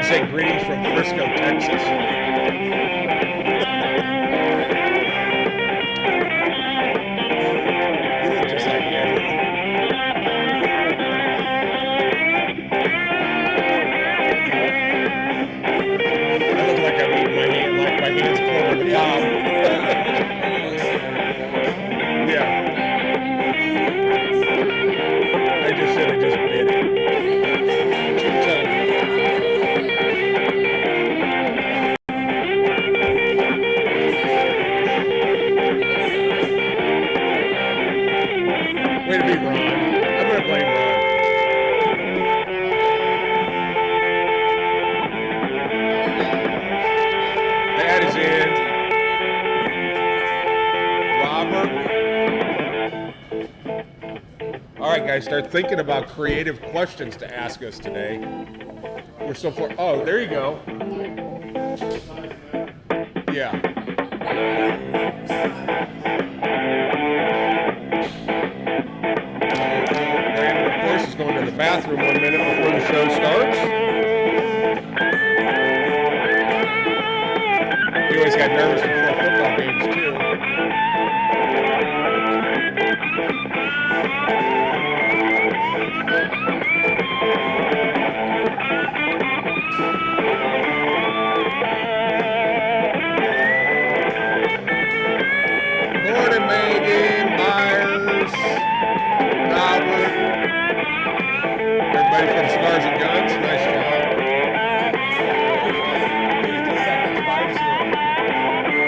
say greetings from Frisco, Texas. You look just like Evan. I look like I'm eating my hand, like my hands cornered the cob. Yeah. I just should have just bit it. Way to be Ron. I'm going to blame Ron. That is in. Robert. All right, guys, start thinking about creative questions to ask us today. We're so far. Oh, there you go. Yeah. Going to the bathroom 1 minute before the show starts. He always got nervous before football games, too. Morning, Megan, Myers, Robert. Everybody from Cigars and Guns, nice job. 50 seconds, 5-0.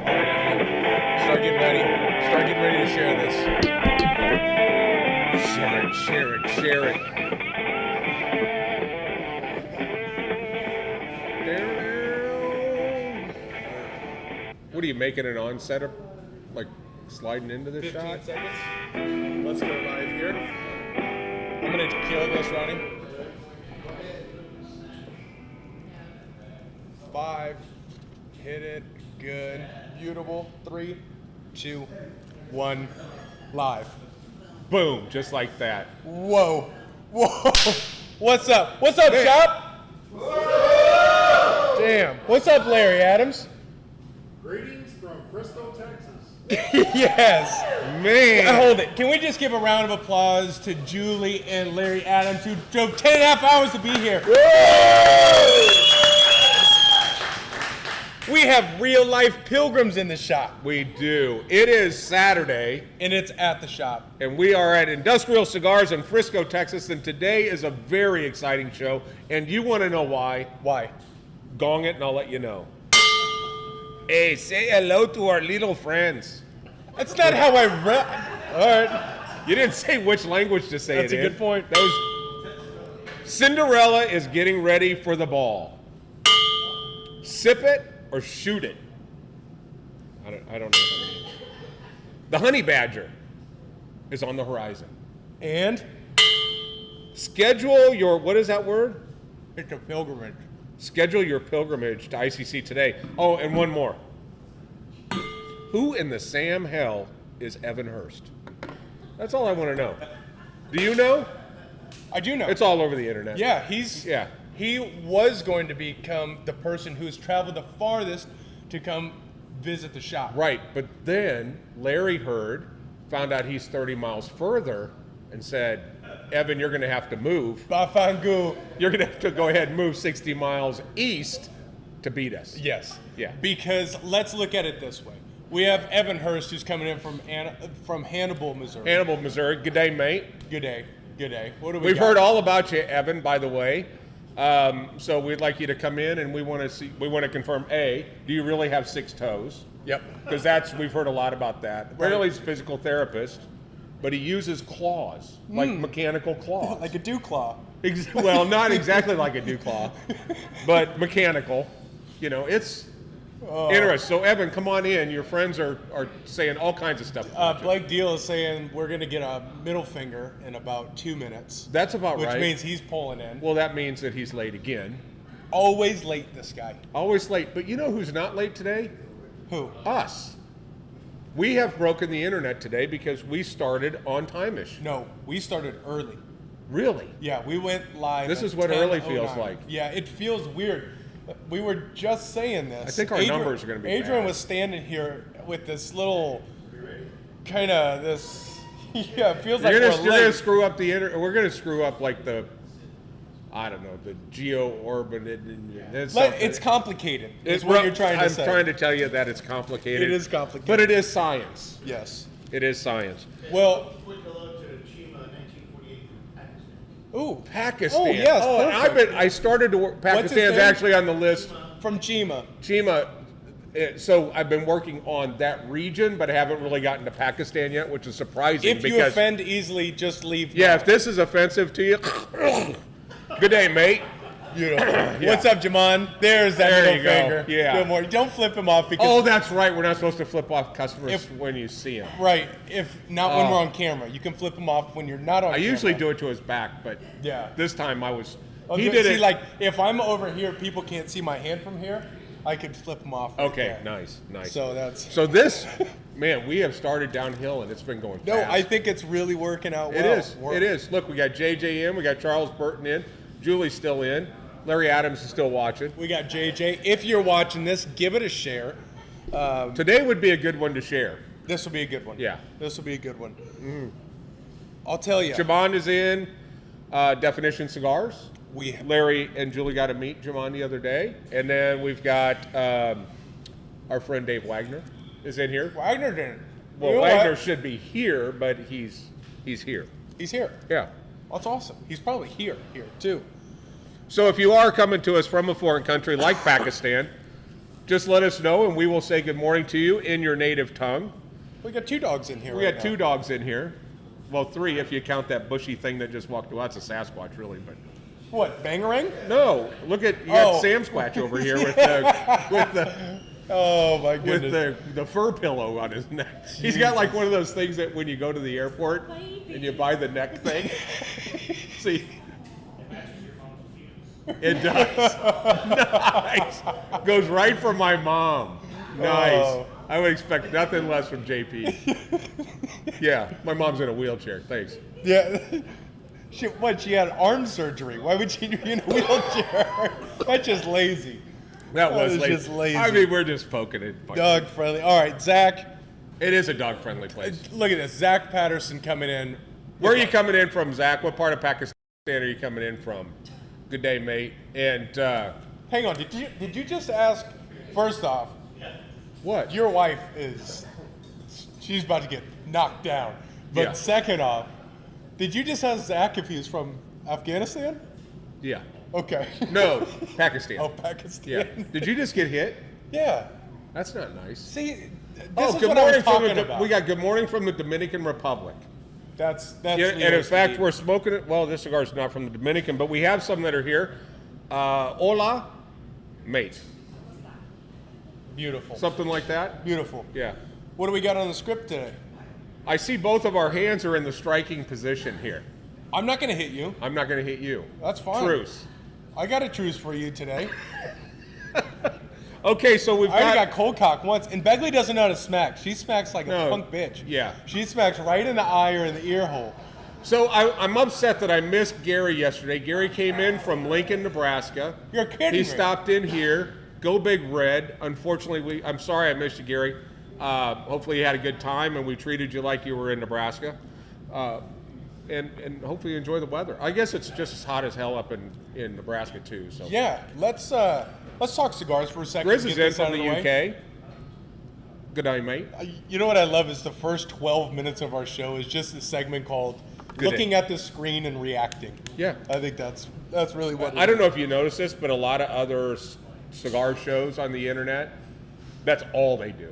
Start getting ready. Start getting ready to share this. Share it, share it, share it. What are you making an onset of, like sliding into this 15 shot? seconds. Let's go live here. I'm going to kill this, Ronnie. 5. Hit it. Good. Beautiful. 3, 2, 1. Live. Boom, just like that. Whoa. Whoa. What's up? What's up, Shop? Whoa. Damn. What's up, Larry Adams? Greetings from Frisco, Texas. Yes. Man. Hold it. Can we just give a round of applause to Julie and Larry Adams, who drove 10.5 hours to be here? We have real life pilgrims in the shop. We do. It is Saturday, And it's at the shop. and we are at Industrial Cigars in Frisco, Texas, and today is a very exciting show, and you want to know why? Why? Gong it and I'll let you know. Hey, say hello to our little friends. That's not how I read. All right. You didn't say which language to say That's it a in. good point. That was... Cinderella is getting ready for the ball. Sip it or shoot it. I don't know what that means. The honey badger is on the horizon. And Schedule your, what is that word? it's a pilgrimage. Schedule your pilgrimage to ICC today. Oh, and one more. Who in the Sam hell is Evan Hurst? That's all I want to know. Do you know? I do know. It's all over the internet. Yeah, Yeah. he was going to become the person who's traveled the farthest to come visit the shop. Right, but then Larry heard, found out he's 30 miles further, and said, Evan, you're going to have to move. Bafangu. You're going to have to go ahead and move 60 miles east to beat us. Yes. Yeah. Because let's look at it this way. We have Evan Hurst, who's coming in from Hannibal, Missouri. Hannibal, Missouri. Good day, mate. Good day. Good day. What do we We've got? heard all about you, Evan, by the way. So we'd like you to come in, and we want to confirm, A, do you really have 6 toes? Yep. Because we've heard a lot about that. Apparently he's a physical therapist, but he uses claws, like mechanical claws. Like a dew claw. Well, not exactly like a dew claw, but mechanical. You know, it's interesting. So, Evan, come on in. Your friends are saying all kinds of stuff. about you. Blake Deal is saying we're going to get a middle finger in about 2 minutes. That's about right. Which means he's pulling in. Well, that means that he's late again. Always late, this guy. Always late. But you know who's not late today? Who? Us. We have broken the internet today because we started on time-ish. No, we started early. Really? Yeah, we went live. This at is what early 10:09. feels like. Yeah, it feels weird. We were just saying this. I think our numbers are gonna be Adrian bad. was standing here with this little kind of this. Yeah, it feels like You're we're gonna late. screw up the internet. We're gonna screw up like the, I don't know, the geo-orbit. It's complicated. Is what you're trying to say. I'm trying to tell you that it's complicated. It is complicated. But it is science. Yes. It is science. Well. Quick hello to Chima 1948 from Pakistan. Ooh, Pakistan. Oh, yes, and perfect. I started to work. What's his Pakistan's name? actually on the list. from Chima. Chima. So I've been working on that region, but I haven't really gotten to Pakistan yet, which is surprising. If you because, offend easily, just leave. yeah, now. if this is offensive to you, good day, mate. What's up, Jaman? There's that There middle you go. finger. Yeah. Good morning. Don't flip him off because Oh, that's right. We're not supposed to flip off customers when you see them. right. If not when Oh. we're on camera, you can flip him off when you're not on. I camera. usually do it to his back, but Yeah. this time I was. Oh, He good. did See, it. like if I'm over here, people can't see my hand from here. I could flip him off. Right Okay, there. nice. So that's. So this, man, we have started downhill and it's been going No, fast. I think it's really working out well. It is. It is. Look, we got JJ in, we got Charles Burton in, Julie's still in, Larry Adams is still watching. We got JJ. If you're watching this, give it a share. Today would be a good one to share. This will be a good one. Yeah. This will be a good one. I'll tell you. Jamon is in, Definition Cigars. We Larry and Julie got to meet Jamon the other day, and then we've got our friend Dave Wagner is in here. Wagner didn't. Well, You know Wagner what? should be here, but he's here. He's here. Yeah. That's awesome. He's probably here too. So if you are coming to us from a foreign country like Pakistan, just let us know, and we will say good morning to you in your native tongue. We got two dogs in here. We right got now. 2 dogs in here. Well, 3 if you count that bushy thing that just walked. Well, that's a Sasquatch, really, but. What, Bangarang? No, look at you got Oh. Sam Squatch over here with the Oh my with goodness. the fur pillow on his neck. He's got like one of those things that when you go to the airport and you buy the neck thing. See, it does. Nice. Goes right for my mom. Nice. Oh. I would expect nothing less from JP. Yeah, my mom's in a wheelchair. Thanks. Yeah. She had arm surgery. Why would she be in a wheelchair? That's just lazy. That was was lazy. just lazy. I mean, we're just poking it. Dog friendly. All right, Zach. It is a dog-friendly place. Look at this. Zach Patterson coming in. Where are you coming in from, Zach? What part of Pakistan are you coming in from? Good day, mate. And Hang on. Did you just ask? First off, what? your wife she's about to get knocked down. But Yeah. second off, did you just ask Zach if he was from Afghanistan? Yeah. Okay. No, Pakistan. Oh, Pakistan. Yeah. Did you just get hit? Yeah. That's not nice. See, this Oh, is good what I morning was from talking the. about. We got good morning from the Dominican Republic. That's Yeah, and in Leo's fact, speed. we're smoking it. Well, this cigar is not from the Dominican, but we have some that are here. Hola, mate. Beautiful. Something like that. Beautiful. Yeah. What do we got on the script today? I see both of our hands are in the striking position here. I'm not going to hit you. I'm not going to hit you. That's fine. Truce. I got a truce for you today. Okay, so we've I already got. got cold cock once, and Begley doesn't know how to smack. She smacks like a No. punk bitch. Yeah. She smacks right in the eye or in the ear hole. So I'm upset that I missed Gary yesterday. Gary came in from Lincoln, Nebraska. You're kidding He me. stopped in here. Go Big Red. Unfortunately, I'm sorry I missed you, Gary. Hopefully you had a good time and we treated you like you were in Nebraska. And hopefully you enjoy the weather. I guess it's just as hot as hell up in Nebraska too. So Yeah, let's talk cigars for a second. Grizz get is in this out from of the way. UK. Good night, mate. You know what I love is the first 12 minutes of our show is just a segment called Good looking day. at the screen and reacting. Yeah. I think that's really what I don't know if you noticed this, but a lot of other cigar shows on the internet, that's all they do.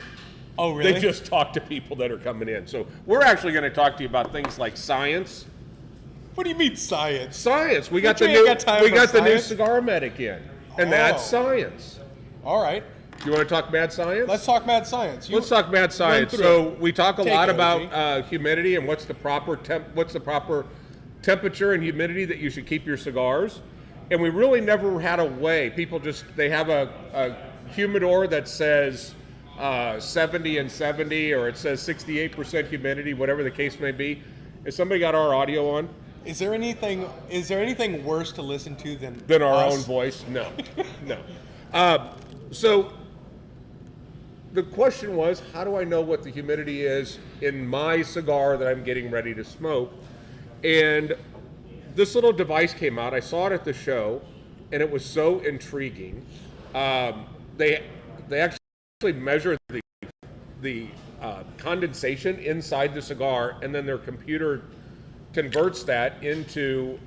Oh, really? They just talk to people that are coming in. So we're actually going to talk to you about things like science. What do you mean science? Science. We got the you ain't new. got time We for got the new science? cigar medic in, and that's Oh. science. All right. You want to talk mad science? Let's talk mad science. Let's talk mad science. through So it. we talk a Take lot it, about OG. humidity and what's the proper temperature and humidity that you should keep your cigars. and we really never had a way. People they have a humidor that says 70 and 70, or it says 68% humidity, whatever the case may be. Has somebody got our audio on? Is there anything worse to listen to Than our us? own voice? No, no. So the question was, how do I know what the humidity is in my cigar that I'm getting ready to smoke? And this little device came out. I saw it at the show, and it was so intriguing. They actually measure the condensation inside the cigar, and then their computer converts that into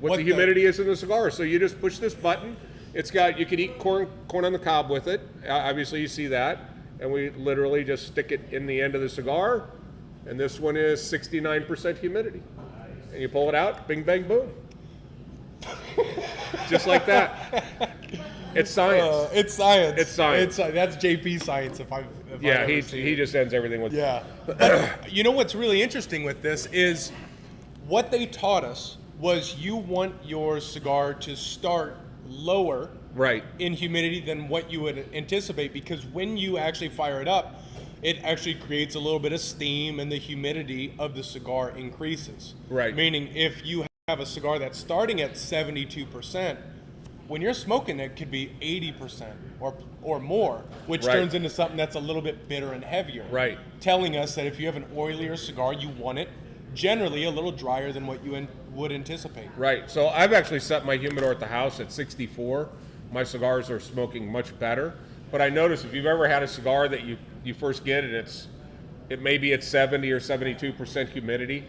what the humidity is in the cigar. So you just push this button. It's got, you can eat corn on the cob with it. Obviously you see that. And we literally just stick it in the end of the cigar. And this one is 69% humidity. And you pull it out, bing, bang, boom. Just like that. It's science. It's science. It's science. That's JP science if I've he seen it. just ends everything with Yeah. But you know what's really interesting with this is what they taught us was you want your cigar to start lower right in humidity than what you would anticipate, because when you actually fire it up, it actually creates a little bit of steam and the humidity of the cigar increases. Right. Meaning if you have a cigar that's starting at 72%, when you're smoking it could be 80% or more, which Right. turns into something that's a little bit bitter and heavier. Right. Telling us that if you have an oilier cigar, you want it generally a little drier than what you would anticipate. Right. So I've actually set my humidor at the house at 64. My cigars are smoking much better. But I noticed if you've ever had a cigar that you first get and it may be at 70 or 72% humidity,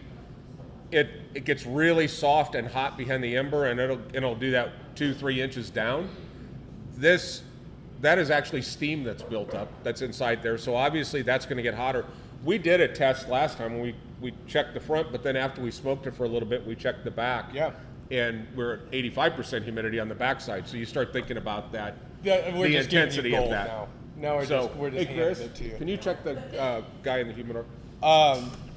it gets really soft and hot behind the ember, and it'll do that 2-3 inches down. That is actually steam that's built up that's inside there. So obviously that's going to get hotter. We did a test last time when we checked the front, but then after we smoked it for a little bit, we checked the back. Yeah. And we're at 85% humidity on the backside. So you start thinking about that, Yeah, we're the just giving intensity you of gold that. Now we're So, just hey handing Chris, it to you. can you check the guy in the humidor?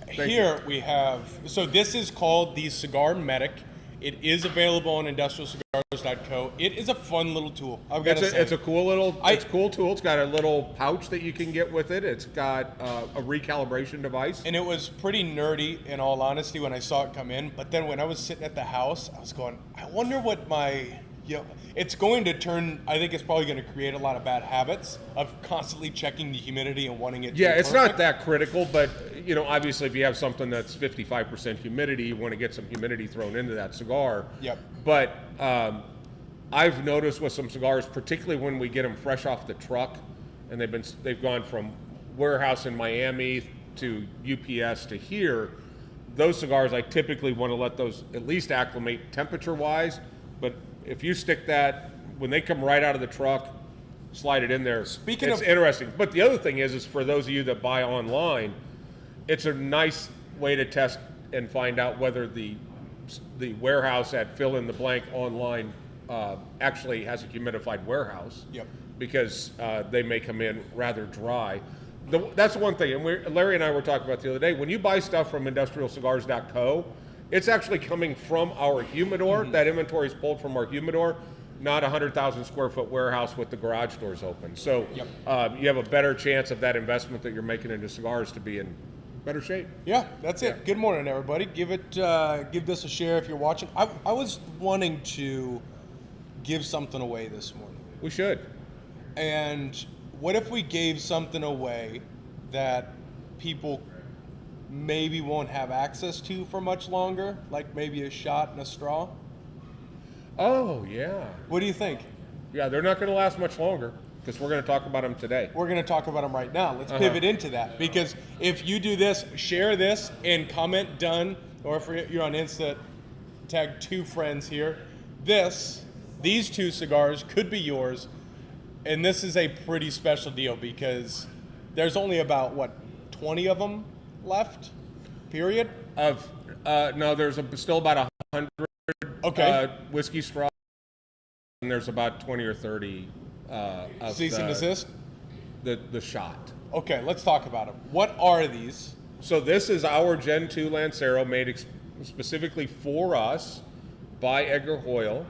Here we have, so this is called the Cigar Medic. It is available on industrialcigars.co. It is a fun little tool. I've got to say. It's a cool tool. It's got a little pouch that you can get with it. It's got a recalibration device. And it was pretty nerdy, in all honesty, when I saw it come in. But then when I was sitting at the house, I was going, I wonder what it's going to turn, I think it's probably going to create a lot of bad habits of constantly checking the humidity and wanting it to Yeah, be it's perfect. not that critical, but obviously if you have something that's 55% humidity, you want to get some humidity thrown into that cigar. Yep. But I've noticed with some cigars, particularly when we get them fresh off the truck, and they've gone from warehouse in Miami to UPS to here, those cigars I typically want to let those at least acclimate temperature-wise. But if you stick that, when they come right out of the truck, slide it in there. It's interesting. But the other thing is for those of you that buy online, it's a nice way to test and find out whether the warehouse at fill in the blank online actually has a humidified warehouse. Yep. Because they may come in rather dry. That's one thing, and Larry and I were talking about the other day. When you buy stuff from industrialcigars.co, it's actually coming from our humidor. Mm-hmm. That inventory is pulled from our humidor, not a 100,000 square foot warehouse with the garage doors open. So you have a better chance of that investment that you're making into cigars to be in better shape. Yeah, that's it. Good morning, everybody. Give this a share if you're watching. I was wanting to give something away this morning. We should. And what if we gave something away that people maybe won't have access to for much longer, like maybe a shot and a straw? Oh, yeah. What do you think? Yeah, they're not going to last much longer because we're going to talk about them today. We're going to talk about them right now. Let's pivot into that, because if you do this, share this and comment done, or if you're on Insta, tag 2 friends here. These 2 cigars could be yours, and this is a pretty special deal because there's only about 20 of them left, period? No, there's still about 100 whiskey straws, and there's about 20 or 30 of cease and desist? The shot. Okay, let's talk about them. What are these? So this is our Gen 2 Lancero made specifically for us, by Edgar Hoyle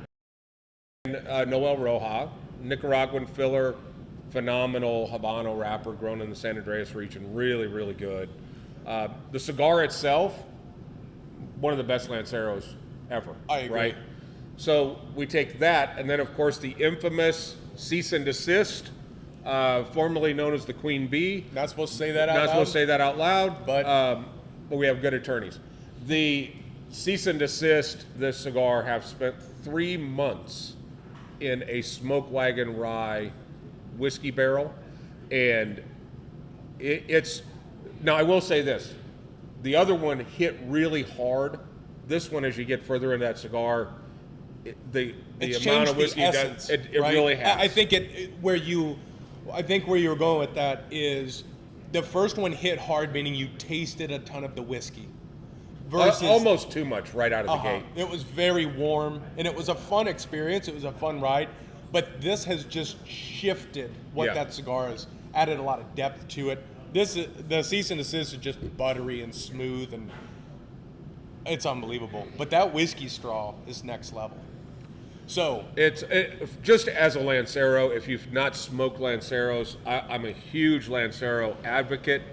and Noel Roja, Nicaraguan filler, phenomenal Habano wrapper grown in the San Andreas region, really, really good. The cigar itself, one of the best Lanceros ever. I agree. Right? So we take that, and then of course the infamous cease and desist, formerly known as the Queen Bee. Not supposed to say that out loud. Not supposed to say that out loud, But- but we have good attorneys. The cease and desist, this cigar, have spent 3 months in a smoke wagon rye whiskey barrel, and it's now I will say this: the other one hit really hard. This one, as you get further into that cigar, the It's amount changed of whiskey the essence, it right? really has. I think where you were going with that is the first one hit hard, meaning you tasted a ton of the whiskey. Versus almost too much right out of the gate. It was very warm, and it was a fun experience. It was a fun ride, but this has just shifted what Yeah. that cigar is. Added a lot of depth to it. The cease and desist is just buttery and smooth, and it's unbelievable. But that whiskey straw is next level. So Just as a Lancero, if you've not smoked Lanceros, I'm a huge Lancero advocate.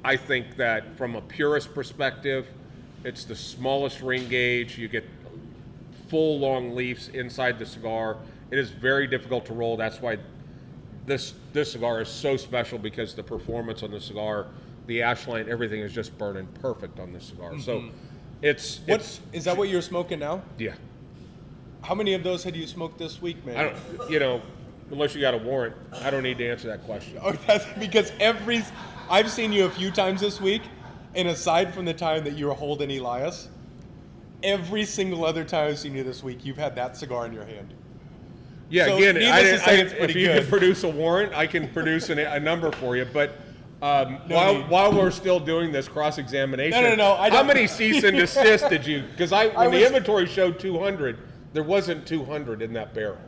I think that from a purist perspective, it's the smallest ring gauge. You get full long leaves inside the cigar. It is very difficult to roll. That's why this cigar is so special, because the performance on the cigar, the ash line, everything is just burning perfect on this cigar. So is that what you're smoking now? yeah. How many of those had you smoked this week, man? I don't, unless you got a warrant, I don't need to answer that question. Oh, that's because I've seen you a few times this week, and aside from the time that you were holding Elias, every single other time I've seen you this week, you've had that cigar in your hand. Yeah, So, again, needless to say, it's if pretty you good. can produce a warrant, I can produce a number for you. But need. while we're still doing this cross-examination, No, I how don't- many cease and desist did you? Because when the was- inventory showed 200, there wasn't 200 in that barrel.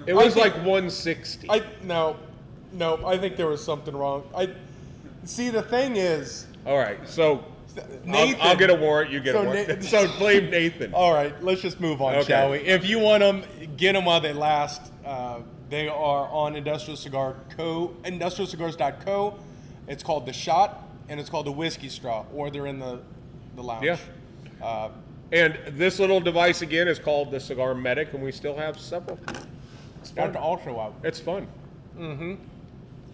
It was think- like 160. No, I think there was something wrong. See, the thing is, All right, so Nathan. I'll get a warrant. You get So a warrant. Na- So blame Nathan. All right, let's just move on, Okay. shall we? If you want them, get them while they last. They are on Industrial Cigar Co. IndustrialCigars.co. It's called The Shot, and it's called the Whiskey Straw, or they're in the lounge. Yeah. And this little device again is called the Cigar Medic, and we still have several. Start also out. It's fun.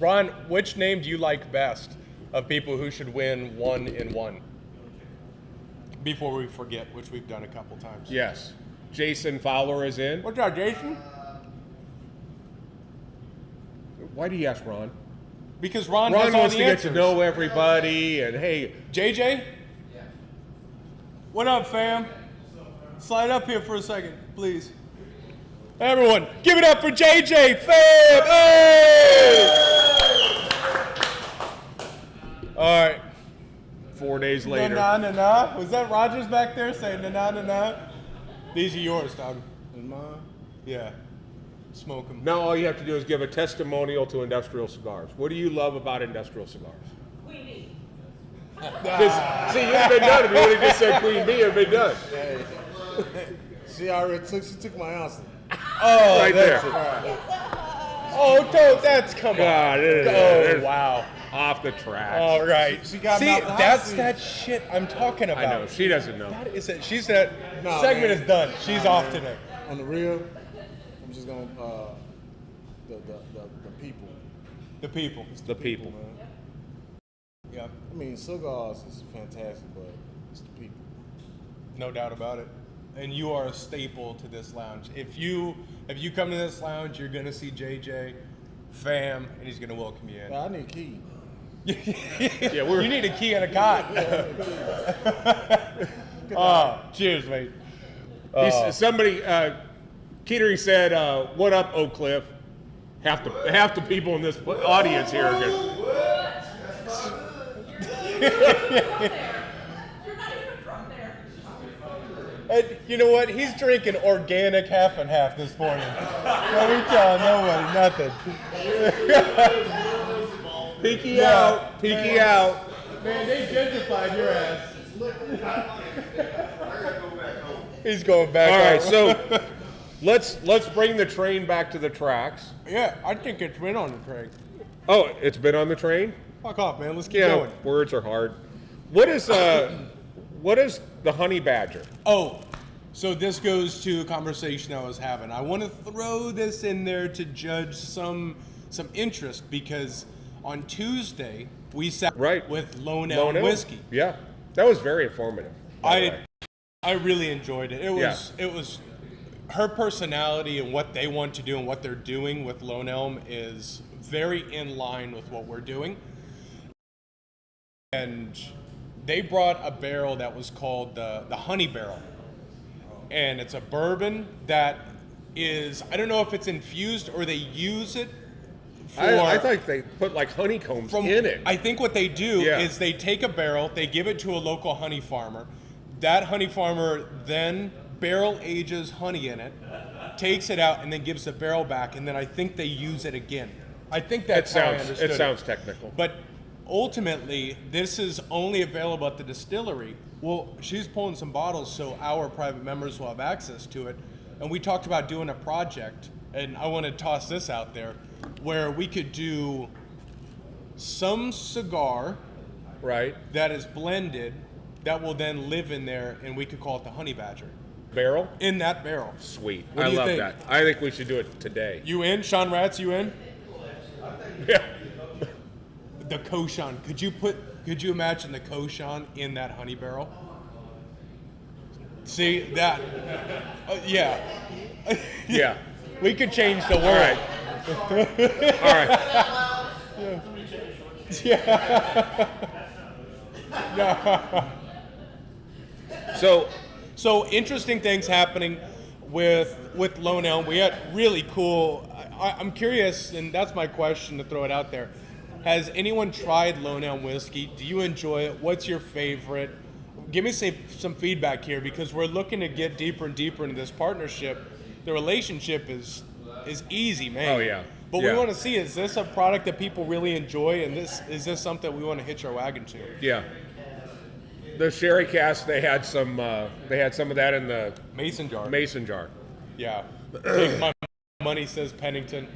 Ron, which name do you like best of people who should win 1-in-1? Before we forget, which we've done a couple times. Yes. Jason Fowler is in. What's up, Jason? Why do you ask Ron? Because Ron Ron has all wants the to get answers. to know everybody, and hey, JJ? What up, fam? Slide up here for a second, please. Everyone, give it up for JJ, fam! Hey! All right. 4 days later. Na-na-na-na. Was that Rogers back there saying na-na-na-na? These are yours, dog. And mine. Yeah. Smoke them. Now all you have to do is give a testimonial to Industrial Cigars. What do you love about Industrial Cigars? Queen Bee. See, you'd have been done if you would have just said Queen Bee. It'd been done. Hey. She already took my answer. Oh, Right that's there. Oh, that's come God, on. it is- Oh, it is wow. Off the tracks. All right. She got See, me out the hot that's seat. that shit I'm talking about. I know. She doesn't know. That is it. She's that Nah, segment man. is done. She's off man. today. On the real, I'm just gonna the people. The people. The people. Man. Yeah. I mean, cigars is fantastic, but it's the people. No doubt about it. And you are a staple to this lounge. If you come to this lounge, you're gonna see JJ, fam, and he's gonna welcome you in. But I need a key. Yeah, we're You need a key and a cot. Oh, cheers, mate. somebody. Keetering said, "What up, Oak Cliff?" Half the people in this audience here are good. You're not even from there. And you know what? He's drinking organic half and half this morning. Let me tell nobody nothing. Peeky out. Peeky out. Man, they gentrified your ass. I gotta go back home. He's going back. All right, out. so let's bring the train back to the tracks. Yeah, I think it's been on the train. Oh, it's been on the train? Fuck off, man. Let's keep Yeah, going. words are hard. What is the honey badger? Oh, so this goes to a conversation I was having. I want to throw this in there to judge some interest because on Tuesday we sat Right. with Lone Lone Elm Elm? Whiskey. Yeah, that was very informative. by the way. I really enjoyed it. It was her personality and what they want to do and what they're doing with Lone Elm is very in line with what we're doing. And they brought a barrel that was called the Honey Barrel. And it's a bourbon that is, I don't know if it's infused or they use it for... I thought they put like honeycombs in it. I think what they do Yeah. is they take a barrel, they give it to a local honey farmer. That honey farmer then barrel ages honey in it, takes it out, and then gives the barrel back, and then I think they use it again. I think that's how I understood It sounds technical. But ultimately, this is only available at the distillery. Well, she's pulling some bottles so our private members will have access to it. And we talked about doing a project, and I want to toss this out there, where we could do some cigar Right. that is blended that will then live in there, and we could call it the Honey Badger. Barrel? In that barrel. Sweet. What I do you love think? that. I think we should do it today. You in? Sean Ratz, you in? Yeah. The Koshan. Could you imagine the Koshan in that honey barrel? See that? Yeah. Yeah. We could change the All world. right. All right. So, Interesting things happening with Lone Elm. We had really cool. I'm curious, and that's my question to throw it out there. Has anyone tried Lone Elm whiskey? Do you enjoy it? What's your favorite? Give me some feedback here because we're looking to get deeper and deeper into this partnership. The relationship is easy, man. Oh, yeah. But Yeah. we want to see, is this a product that people really enjoy, and is this something we want to hitch our wagon to? yeah. The sherry cask, they had some of that in the Mason jar. mason jar. Yeah. Take my money, says Pennington.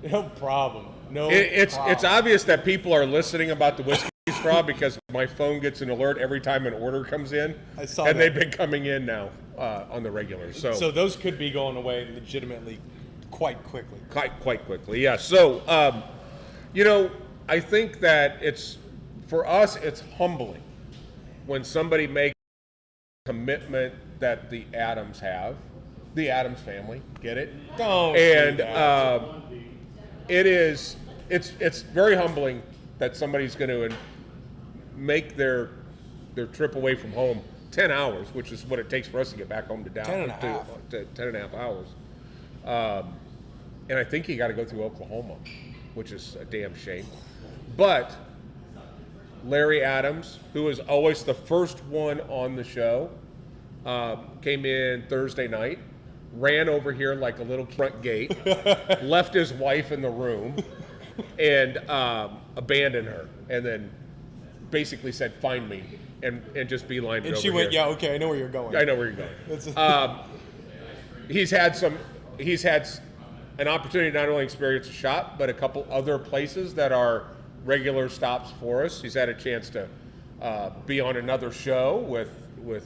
No problem. No It's problem. obvious that people are listening about the whiskey straw because my phone gets an alert every time an order comes in. I saw and that. they've been coming in now on the regular. So those could be going away legitimately quite quickly. quite quickly, yeah. So, I think that for us, it's humbling when somebody makes a commitment that the Adams have, the Adams family, get it? Don't And do that. it's very humbling that somebody's going to make their trip away from home 10 hours, which is what it takes for us to get back home to Dallas. 10 and a half. To 10 and a half hours. And I think you got to go through Oklahoma, which is a damn shame. But Larry Adams, who was always the first one on the show, came in Thursday night, ran over here like a little front gate, left his wife in the room, and abandoned her, and then basically said, "Find me," and just beelined it And over she went, here. yeah, okay, I know where you're going. I know where you're going. He's had an opportunity to not only experience a shop, but a couple other places that are regular stops for us. He's had a chance to be on another show with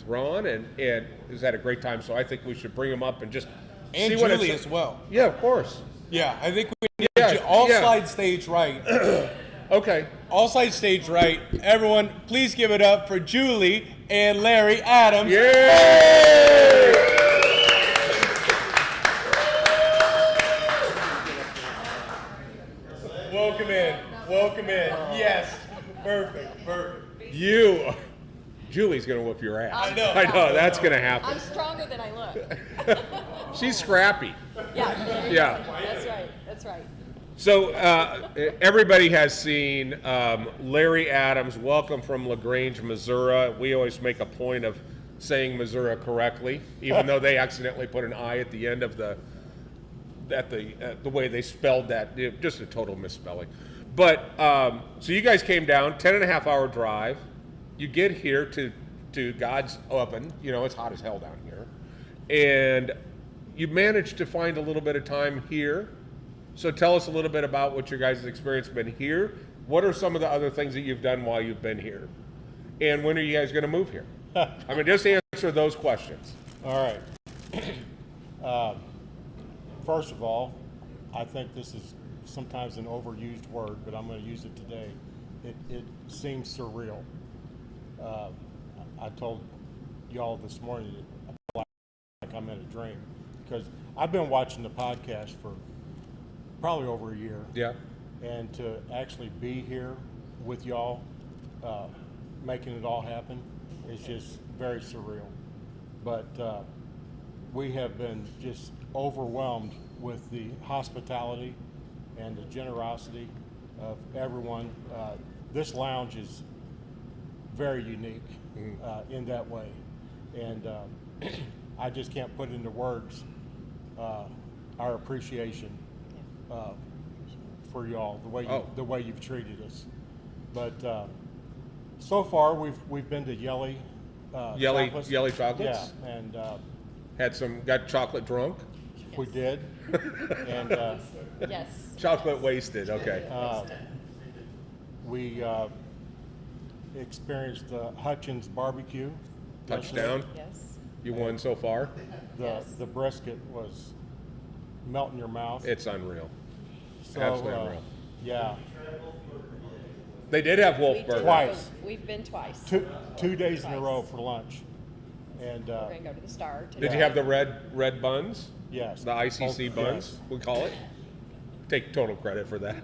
Ron, and he's had a great time. So I think we should bring him up and just And see what Julie it's as well. Yeah, of course. Yeah, I think we need Yeah, to all yeah. slide stage right. Okay. All slide stage right. Everyone, please give it up for Julie and Larry Adams. Yay! Welcome in. Welcome in. Yes. Perfect. Julie's gonna whoop your ass. I know. I know that's gonna happen. I'm stronger than I look. She's scrappy. Yeah. there you Yeah. go. That's right. So everybody has seen Larry Adams. Welcome from LaGrange, Missouri. We always make a point of saying Missouri correctly, even though they accidentally put an I at the end of the way they spelled that. Just a total misspelling. But so you guys came down, 10.5-hour drive. You get here to God's oven. It's hot as hell down here. and you managed to find a little bit of time here. So tell us a little bit about what your guys' experience has been here. What are some of the other things that you've done while you've been here? And when are you guys going to move here? I mean, just answer those questions. All right. First of all, I think this is sometimes an overused word, but I'm going to use it today. It seems surreal. I told y'all this morning that I feel like I'm in a dream because I've been watching the podcast for probably over a year. Yeah. And to actually be here with y'all, making it all happen, is just very surreal. But we have been just overwhelmed with the hospitality and the generosity of everyone. This lounge is very unique in that way. And I just can't put into words our appreciation for y'all, the way you've treated us. But so far, we've been to Yelly Chocolates. Yelly Chocolates? Yeah, and Got chocolate drunk? we did. And Yes. Chocolate wasted, okay. we experienced the Hutchins barbecue. Touchdown? Yes. You won so far? Yes. The brisket was melt in your mouth. It's unreal. So, absolutely unreal. Yeah, They did have wolf We burgers. did. Twice. We've been twice. two days in a Twice. row for lunch. And We're going to go to the Star today. Did you have the red buns? yes, The ICC both- buns, we call it? Take total credit for that.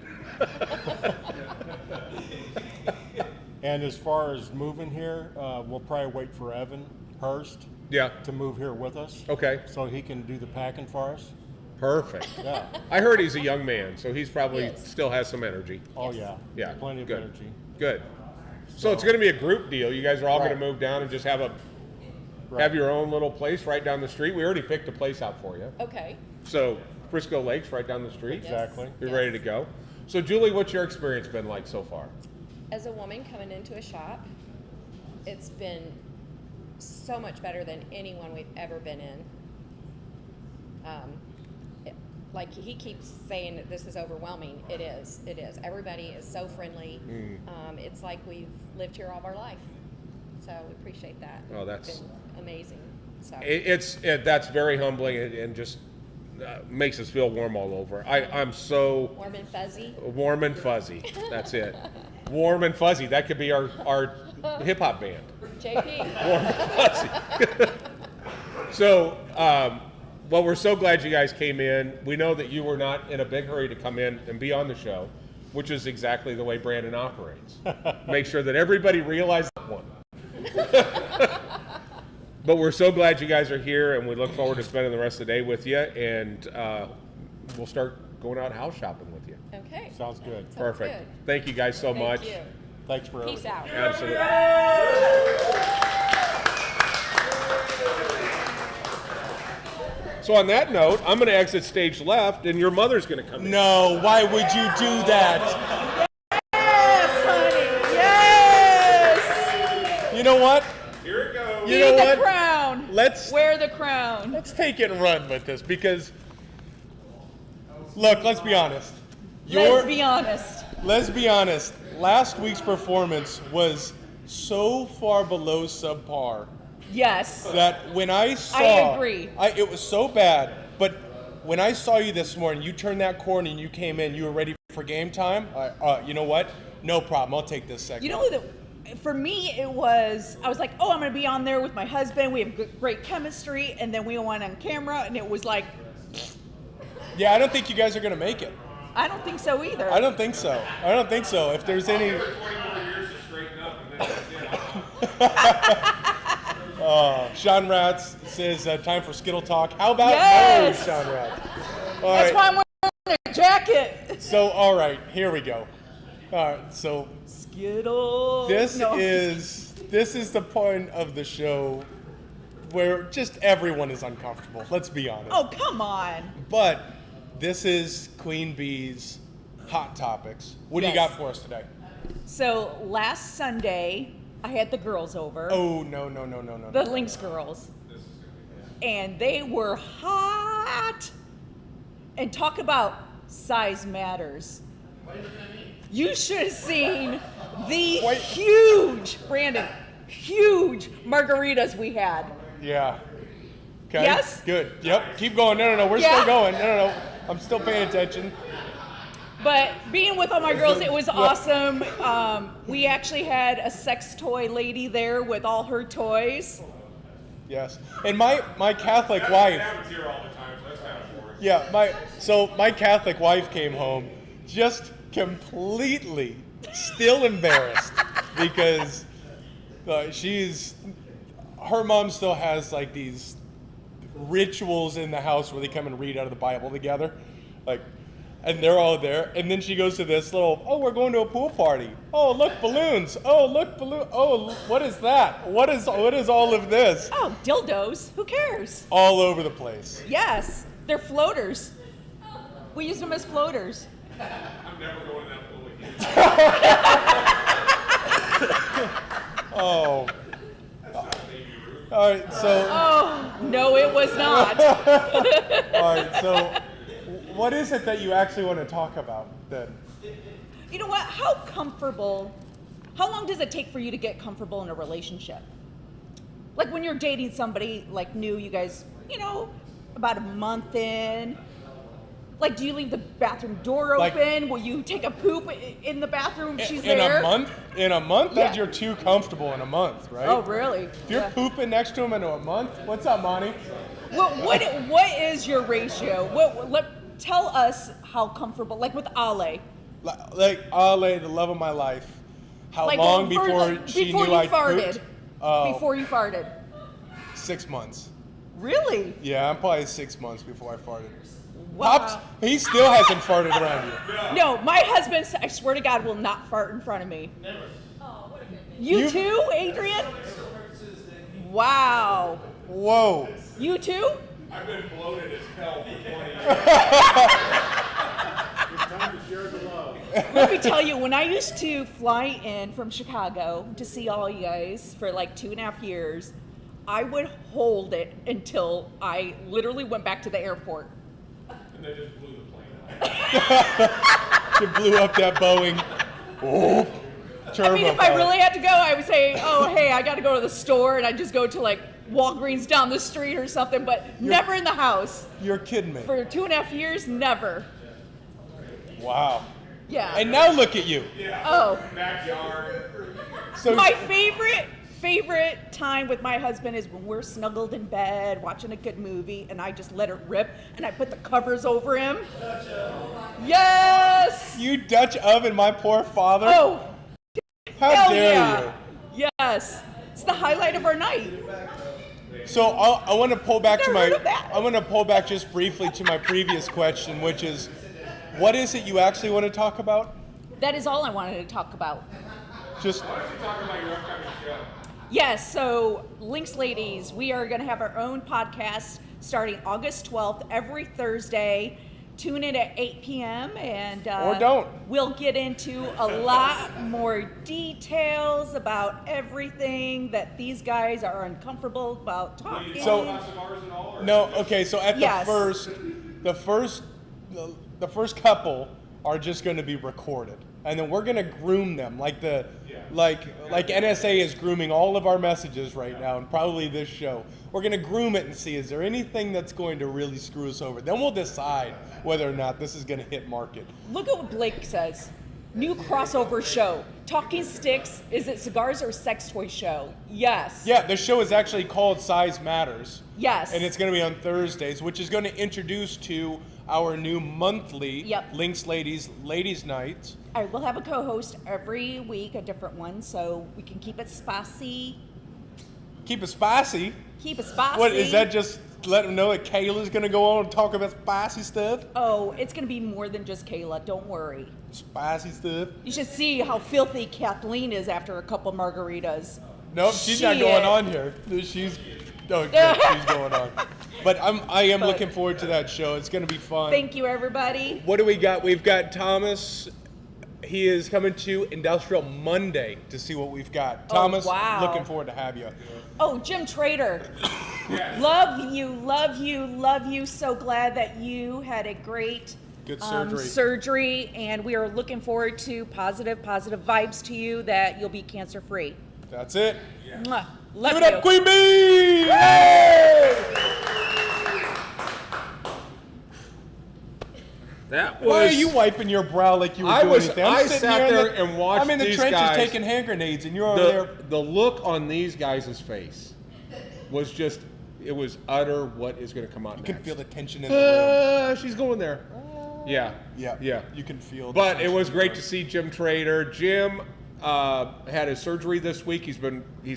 And as far as moving here, we'll probably wait for Evan Hurst Yeah, to move here with us. okay, So he can do the packing for us. perfect. Yeah. I heard he's a young man, so he's probably He is. still has some energy. Oh yeah. Yeah, Plenty of good. energy. Good. So it's going to be a group deal. You guys are all going Right. to move down and just have Right. your own little place right down the street. We already picked a place out for you. Okay. So Frisco Lakes right down the street. Yes. Exactly. You're Yes. ready to go. So Julie, what's your experience been like so far? As a woman coming into a shop, it's been so much better than anyone we've ever been in. Like he keeps saying that this is overwhelming. It is. It is. Everybody is so friendly. It's like we've lived here all of our life. So we appreciate that. Oh, that's- It's been amazing. So That's very humbling and just makes us feel warm all over. I'm so warm and fuzzy. warm and fuzzy. That's it. Warm and fuzzy. That could be our hip hop band. JP. Warm and fuzzy. So, well, we're so glad you guys came in. We know that you were not in a big hurry to come in and be on the show, which is exactly the way Brandon operates. Make sure that everybody realizes that one. But we're so glad you guys are here, and we look forward to spending the rest of the day with you. And we'll start going out house shopping with you. Okay. Sounds good. Sounds Perfect. good. Thank you guys so much. Thank you. Thanks for Peace everything. out. Absolutely. So on that note, I'm going to exit stage left, and your mother's going to come in. No, why would you do that? Yes, honey. Yes. You know what? Here it goes. You Be know the what? crown. Let's Wear the crown. take it and run with this because look, let's be honest. Let's be honest. Let's be honest. Last week's performance was so far below subpar Yes. that when I saw agree. it was so bad, but when I saw you this morning, you turned that corner and you came in, you were ready for game time. You know what? No problem. I'll take this second. You know that for me it was. I was like, oh, I'm going to be on there with my husband. We have great chemistry, and then we went on camera, and it was like, Yeah, I don't think you guys are gonna make it. I don't think so either. I don't think so. I don't think so. If there's any. Sean Ratz says time for Skittle Talk. How about Yes! no, Sean Ratz? All That's right. why I'm wearing a jacket. So, all right, here we go. All right, so Skittles. this No. is the point of the show where just everyone is uncomfortable. Let's be honest. Oh, come on. But this is Queen Bee's Hot Topics. What do you Yes. got for us today? So last Sunday, I had the girls over. Oh, no. The Lynx girls. and they were hot. And talk about size matters. You should have seen the huge, Brandon, huge margaritas we had. Yeah. Okay. Yes? Good. Yep. Keep going. No. We're Yeah? still going. No. I'm still paying attention. But being with all my girls, it was awesome. We actually had a sex toy lady there with all her toys. Yes. And my Catholic wife. happens here all the time, so that's kind of boring. Yeah. My Catholic wife came home just completely still embarrassed because her mom still has like these rituals in the house where they come and read out of the Bible together, and they're all there. And then she goes to this little, we're going to a pool party. Oh, look, balloons. Oh, look, balloon. Oh, what is that? What is all of this? Oh, dildos. Who cares? All over the place. Yes, they're floaters. We use them as floaters. I'm never going to that pool again. Oh. All right, so. Oh, no, it was not. All right, so what is it that you actually want to talk about then? You know what? How long does it take for you to get comfortable in a relationship? Like when you're dating somebody like new, you guys, about a month in. Like, do you leave the bathroom door open? Will you take a poop in the bathroom if she's there? In a month? Yeah. You're too comfortable in a month, right? Oh, really? If you're pooping next to him in a month, what's up, Monty? What is your ratio? Tell us how comfortable, like with Ale. Like Ale, the love of my life. How Like long before she knew I farted? pooped? Before you farted? 6 months. Really? Yeah, I'm probably 6 months before I farted. Wow. Pops, he still hasn't farted around you. No, my husband, I swear to God, will not fart in front of me. Never. You too, Adrian? Wow. Whoa. You too? I've been bloated as hell for 20 years. It's time to share the love. Let me tell you, when I used to fly in from Chicago to see all you guys for like 2.5 years, I would hold it until I literally went back to the airport. And they just blew the plane out. You blew up that Boeing. Oh, I mean, if I really had to go, I would say, oh, hey, I got to go to the store, and I'd just go to like Walgreens down the street or something, but never in the house. You're kidding me. For 2.5 years, never. Wow. Yeah. And now look at you. Oh, Backyard. So my favorite time with my husband is when we're snuggled in bed watching a good movie and I just let it rip and I put the covers over him. Yes! You Dutch oven my poor father. Oh, How hell dare yeah. Yes. It's the highlight of our night. you? So I want to pull back to Never my. heard of that. I want to pull back just briefly to my previous question, which is, what is it you actually want to talk about? That is all I wanted to talk about. Just Why don't you talk about your upcoming show? Yes, so Links Ladies, we are going to have our own podcast starting August 12th every Thursday. Tune in at 8 p.m. and Or don't. We'll get into a lot more details about everything that these guys are uncomfortable about talking. So- Cigars and all, or- no. Okay, so at Yes. the first couple are just going to be recorded, and then we're going to groom them like NSA is grooming all of our messages right now, and probably this show. We're going to groom it and see, is there anything that's going to really screw us over? Then we'll decide whether or not this is going to hit market. Look at what Blake says. New crossover show. Talking Sticks, is it cigars or sex toy show? Yes. Yeah, the show is actually called Size Matters. Yes. And it's going to be on Thursdays, which is going to introduce to our new monthly Yep. Links Ladies Nights. All right, we'll have a co-host every week, a different one, so we can keep it spicy. Keep it spicy. Keep it spicy. What, is that just let them know that Kayla's going to go on and talk about spicy stuff? Oh, it's going to be more than just Kayla. Don't worry. Spicy stuff? You should see how filthy Kathleen is after a couple margaritas. Nope, she's not Shit. going on here. She's going on. But I am looking forward to that show. It's going to be fun. Thank you, everybody. What do we got? We've got Thomas. He is coming to Industrial Monday to see what we've got. Thomas, wow. looking forward to have you. Oh, Jim Trader. Love you, love you, love you. So glad that you had a great Good surgery, and we are looking forward to positive vibes to you that you'll be cancer free. That's it. Mwah. Love Give it you. up, Queen Bee! Yay! That was. Why are you wiping your brow like you were doing anything? I sitting sat here in there and watched I'm in the these trenches guys. taking hand grenades, and you're over there. The look on these guys' face was just, it was utter what is going to come out You next. can feel the tension in the room. She's going there. Yeah. Yeah. You can feel. But the it was tension. great to see Jim Trader. Jim had his surgery this week. He's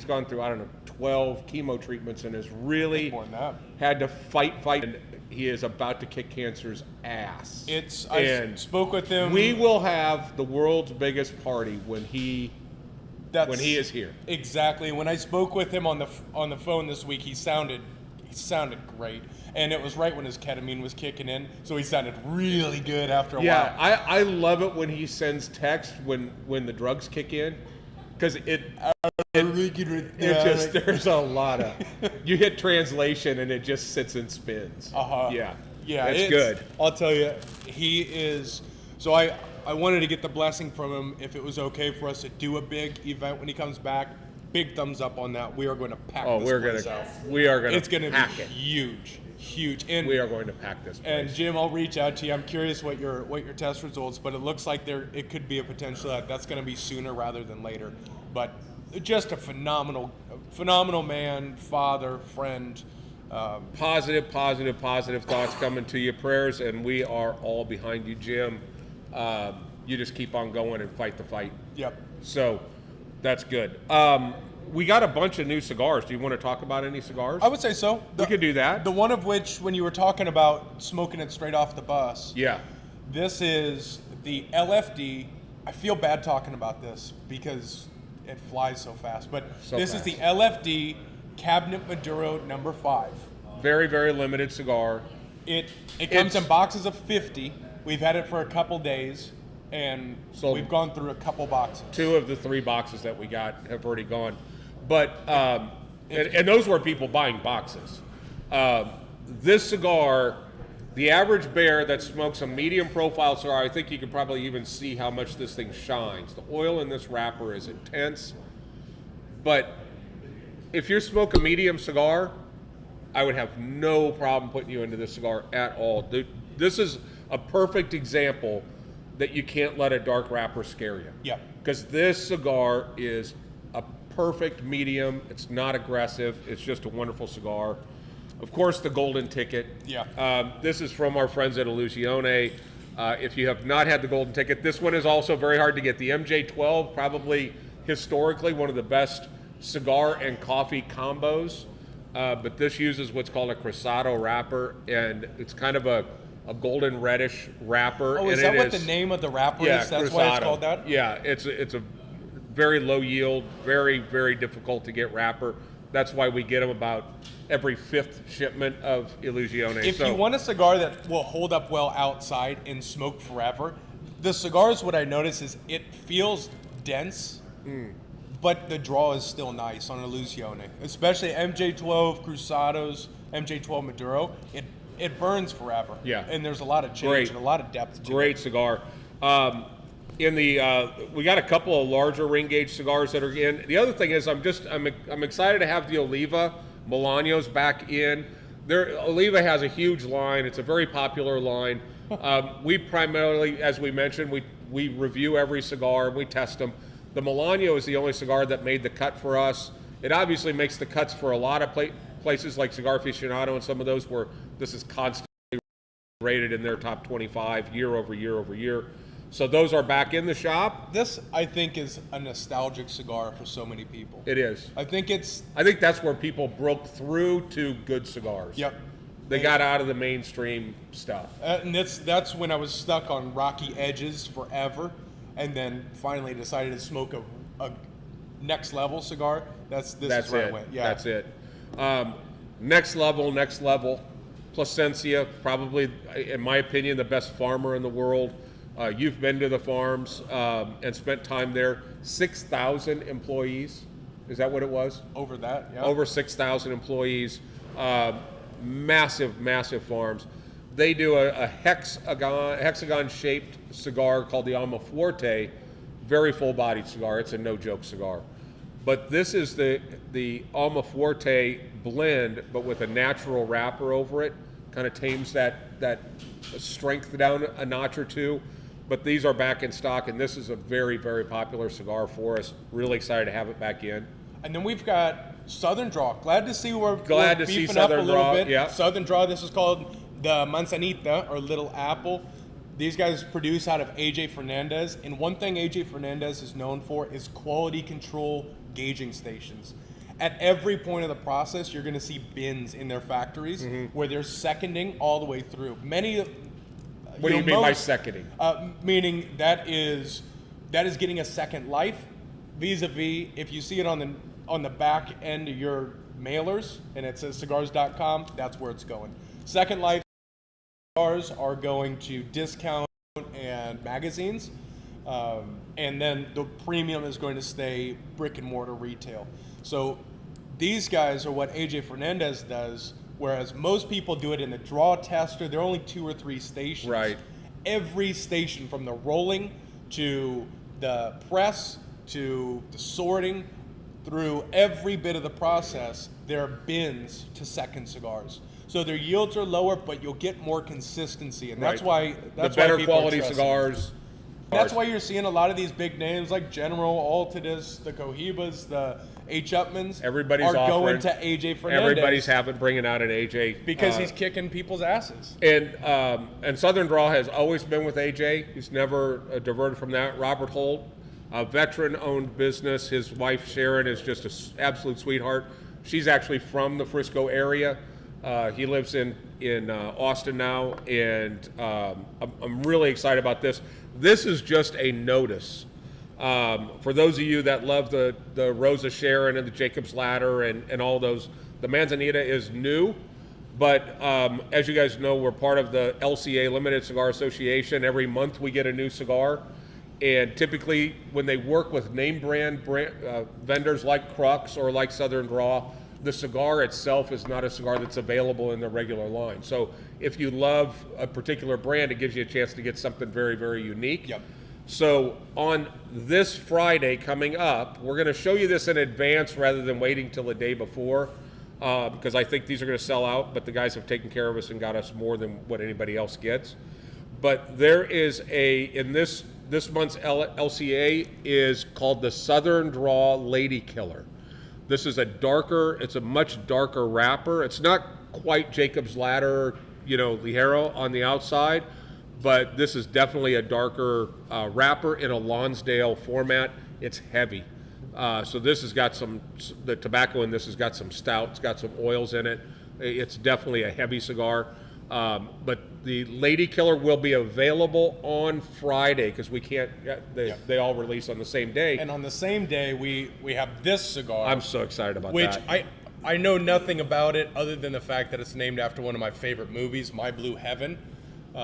gone through, I don't know, 12 chemo treatments and has really More than that. had to fight. And he is about to kick cancer's ass. I spoke with him. We will have the world's biggest party when he is here. Exactly. When I spoke with him on the phone this week, he sounded great, and it was right when his ketamine was kicking in, so he sounded really good after a Yeah, while. I love it when he sends text when the drugs kick in, because there's a lot of you hit translation and it just sits and spins. Yeah, it's good. I'll tell you, he is. So I wanted to get the blessing from him if it was okay for us to do a big event when he comes back. Big thumbs up on that. We are going to pack. Oh, this place out. we are gonna It's going to pack be it. huge. And We are going to pack this place. And Jim, I'll reach out to you. I'm curious what your test results, but it looks like it could be a potential that's going to be sooner rather than later. But just a phenomenal man, father, friend. Positive thoughts coming to you, prayers, and we are all behind you, Jim. You just keep on going and fight the fight. Yep. So that's good. We got a bunch of new cigars. Do you want to talk about any cigars? I would say so. We could do that. The one of which, when you were talking about smoking it straight off the bus, Yeah. this is the LFD. I feel bad talking about this because it flies so fast, but this is the LFD Cabinet Maduro number 5. Very, very limited cigar. It comes in boxes of 50. We've had it for a couple days, and So- we've gone through a couple boxes. 2 of the 3 boxes that we got have already gone. But, and those were people buying boxes. This cigar, the average bear that smokes a medium profile cigar, I think you can probably even see how much this thing shines. The oil in this wrapper is intense. But if you smoke a medium cigar, I would have no problem putting you into this cigar at all. This is a perfect example that you can't let a dark wrapper scare you. Yeah. Because this cigar is a perfect medium. It's not aggressive. It's just a wonderful cigar. Of course, the golden ticket. Yeah. This is from our friends at Illusione. If you have not had the golden ticket, this one is also very hard to get. The MJ12, probably historically one of the best cigar and coffee combos. But this uses what's called a cruzado wrapper, and it's kind of a golden reddish wrapper. Oh, is and that what the name of the wrapper yeah, is? That's why it's cruzado. called that? Yeah, it's a very low yield, very, very difficult to get wrapper. That's why we get them about every 5th shipment of Illusione. If you want a cigar that will hold up well outside and smoke forever, the cigars, what I notice is it feels dense, but the draw is still nice on Illusione. Especially MJ12 Cruzados, MJ12 Maduro. It burns forever. Yeah. And there's a lot of change Great. and a lot of depth to Great it. cigar. We got a couple of larger ring gauge cigars that are in. The other thing is I'm excited to have the Oliva Milanos back in. Oliva has a huge line. It's a very popular line. We primarily, as we mentioned, we review every cigar and we test them. The Milano is the only cigar that made the cut for us. It obviously makes the cuts for a lot of places like Cigar Aficionado and some of those where this is constantly rated in their top 25 year over year over year. So those are back in the shop. This, I think, is a nostalgic cigar for so many people. It is. I think that's where people broke through to good cigars. Yep. They got out of the mainstream stuff. And that's when I was stuck on rocky edges forever, and then finally decided to smoke a next level cigar. This is where I went. Yeah. That's it. Next level. Plasencia, probably, in my opinion, the best farmer in the world. You've been to the farms and spent time there. 6,000 employees. Is that what it was? Over that, yeah. Over 6,000 employees. Massive, massive farms. They do a hexagon-shaped cigar called the Alma Fuerte. Very full-bodied cigar. It's a no-joke cigar. But this is the Alma Fuerte blend, but with a natural wrapper over it. Kind of tames that strength down a notch or two. But these are back in stock, and this is a very, very popular cigar for us. Really excited to have it back in. And then we've got Southern Draw. Glad to see we're see beefing Southern up a little Draw, bit. yeah. Southern Draw, this is called the Manzanita, or Little Apple. These guys produce out of AJ Fernandez. And one thing AJ Fernandez is known for is quality control gauging stations. At every point of the process, you're going to see bins in their factories where they're seconding all the way through. What do you mean by seconding? Meaning that is getting a second life, vis-a-vis if you see it on the back end of your mailers and it says cigars.com, that's where it's going. Second life cigars are going to discount and magazines, and then the premium is going to stay brick and mortar retail. So these guys are what AJ Fernandez does. Whereas most people do it in the draw tester, there are only 2 or 3 stations. Right. Every station, from the rolling to the press to the sorting, through every bit of the process, there are bins to second cigars. So their yields are lower, but you'll get more consistency, and that's Right. why that's the better why people are quality trusting. cigars. That's why you're seeing a lot of these big names like General, Altadis, the Cohibas, the H. Upmans. Everybody's are going offering- to AJ Fernandez. Everybody's bringing out an AJ because he's kicking people's asses. And Southern Draw has always been with AJ. He's never diverted from that. Robert Holt, a veteran-owned business. His wife Sharon is just an absolute sweetheart. She's actually from the Frisco area. He lives in Austin now, and I'm really excited about this. This is just a notice. For those of you that love the Rosa Sharon and the Jacob's Ladder and all those, the Manzanita is new, but as you guys know, we're part of the LCA, Limited Cigar Association. Every month we get a new cigar, and typically when they work with name brand vendors like Crux or like Southern Draw, the cigar itself is not a cigar that's available in the regular line. So if you love a particular brand, it gives you a chance to get something very, very unique. Yep. So on this Friday coming up, we're going to show you this in advance rather than waiting till the day before, because I think these are going to sell out, but the guys have taken care of us and got us more than what anybody else gets. But there is in this month's LCA is called the Southern Draw Lady Killer. This is it's a much darker wrapper. It's not quite Jacob's Ladder, Ligero on the outside, but this is definitely a darker wrapper in a Lonsdale format. It's heavy. So this has got the tobacco in this has got some stout, it's got some oils in it. It's definitely a heavy cigar. But the Lady Killer will be available on Friday because we can't, they all release on the same day. And on the same day, we have this cigar. I'm so excited about which that. I know nothing about it other than the fact that it's named after one of my favorite movies, My Blue Heaven.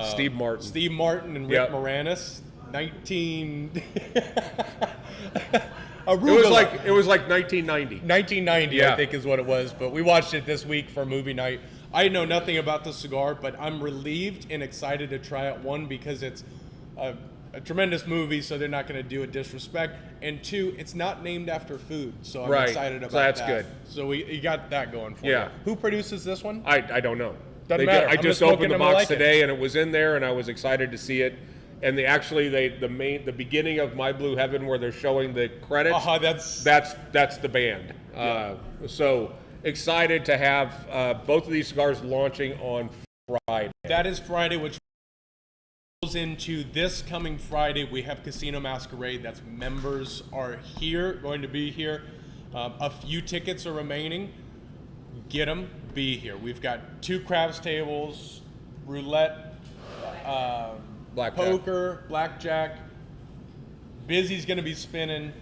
Steve Martin. Steve Martin and Rick Yep. Moranis. 19. It was like 1990. 1990, Yeah. I think is what it was. But we watched it this week for movie night. I know nothing about the cigar, but I'm relieved and excited to try it. One, because it's a tremendous movie, so they're not going to do a disrespect. And two, it's not named after food, so I'm Right. excited about So that's that. good. So you got that going for Yeah. you. Who produces this one? I don't know. Doesn't matter. I I'm just gonna smoke opened it the and I'm box gonna like it. today, and it was in there, and I was excited to see it. And the beginning of My Blue Heaven, where they're showing the credits. That's the band. So excited to have both of these cigars launching on Friday. That is Friday, which goes into this coming Friday. We have Casino Masquerade. That's members are going to be here. A few tickets are remaining. Get them, be here. We've got 2 craps tables, roulette, Blackjack. poker, blackjack. Busy's going to be spinning.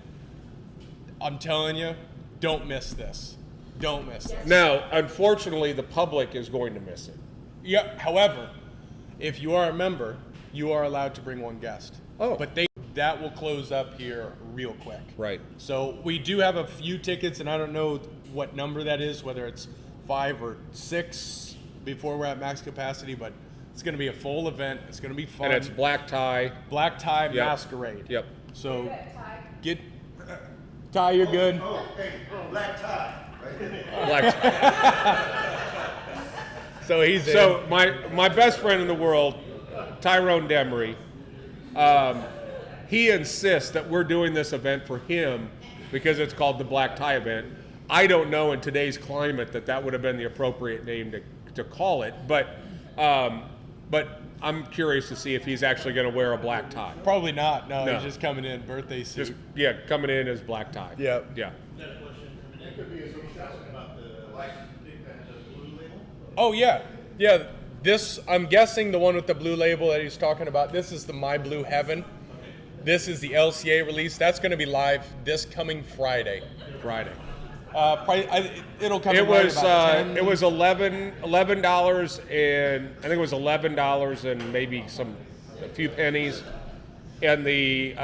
I'm telling you, don't miss this. Don't miss this. Now, unfortunately, the public is going to miss it. Yeah. However, if you are a member you are allowed to bring one guest. Oh. But that will close up here real quick. Right. So we do have a few tickets, and I don't know what number that is, whether it's 5 or 6 before we're at max capacity, but it's going to be a full event. It's going to be fun. And it's black tie. Black tie Yep. masquerade. Yep. So get Ty, you're good. Oh, hey, black tie. Black tie. So he's So my best friend in the world, Tyrone Demery, he insists that we're doing this event for him because it's called the Black Tie event. I don't know in today's climate that would have been the appropriate name to call it, but I'm curious to see if he's actually going to wear a black tie. probably not. No, No. he's just coming in birthday suit. Just coming in as black tie. Yep. Yeah. Another question. It could be a question about the license plate that has a blue label. Oh yeah, yeah. This, I'm guessing, the one with the blue label that he's talking about. This is the My Blue Heaven. This is the LCA release. That's going to be live this coming Friday. Friday. It'll come. It in right was about 10. it was $11 and I think it was $11 and maybe a few pennies, and the